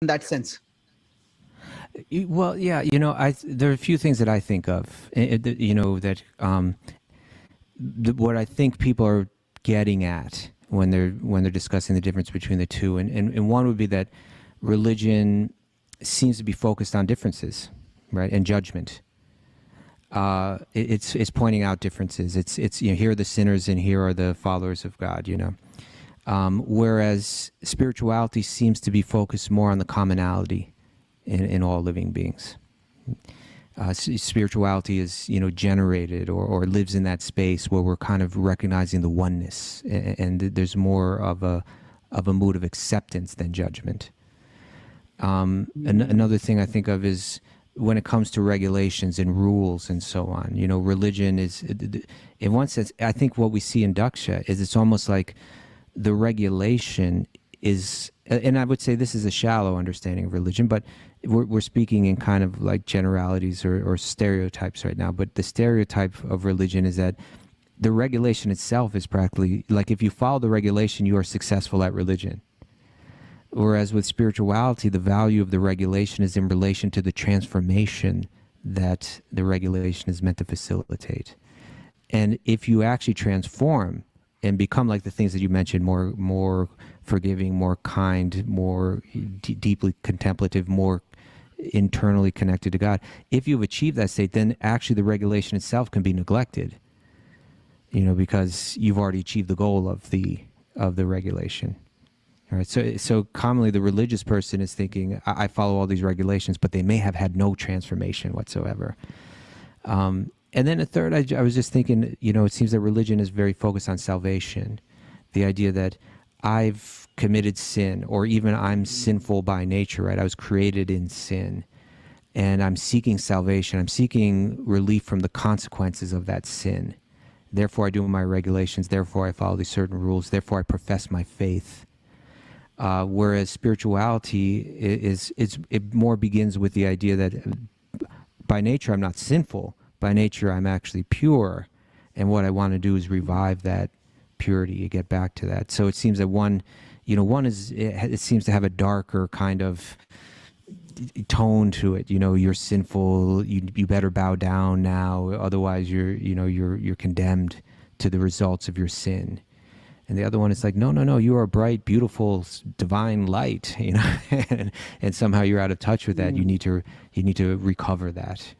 in that sense? Well, yeah, there are a few things that I think of, that what I think people are getting at when they're discussing the difference between the two, and one would be that religion seems to be focused on differences, right, and judgment. It's pointing out differences. It's here are the sinners and here are the followers of God. Whereas spirituality seems to be focused more on the commonality in all living beings. Spirituality is generated or lives in that space where we're kind of recognizing the oneness, and there's more of a mood of acceptance than judgment. Another thing I think of is when it comes to regulations and rules and so on. Religion is, in one sense, I think what we see in Daksha is it's almost like the regulation is, and I would say this is a shallow understanding of religion, but we're speaking in kind of like generalities or stereotypes right now. But the stereotype of religion is that the regulation itself is practically like, if you follow the regulation, you are successful at religion. Whereas with spirituality, the value of the regulation is in relation to the transformation that the regulation is meant to facilitate. And if you actually transform and become like the things that you mentioned, more forgiving, more kind, more deeply contemplative, more internally connected to God, if you've achieved that state, then actually the regulation itself can be neglected, because you've already achieved the goal of the regulation. All right. So commonly the religious person is thinking, I follow all these regulations, but they may have had no transformation whatsoever. And then a third, I was just thinking, it seems that religion is very focused on salvation. The idea that I've committed sin, or even I'm sinful by nature, right? I was created in sin, and I'm seeking salvation. I'm seeking relief from the consequences of that sin. Therefore, I do my regulations. Therefore, I follow these certain rules. Therefore, I profess my faith. Whereas spirituality it more begins with the idea that by nature I'm not sinful. By nature I'm actually pure, and what I want to do is revive that purity, get back to that. So it seems that one is it seems to have a darker kind of tone to it. You're sinful. You better bow down now, otherwise you're condemned to the results of your sin. And the other one is like, no, you are a bright, beautiful, divine light, and somehow you're out of touch with that. You need to recover that.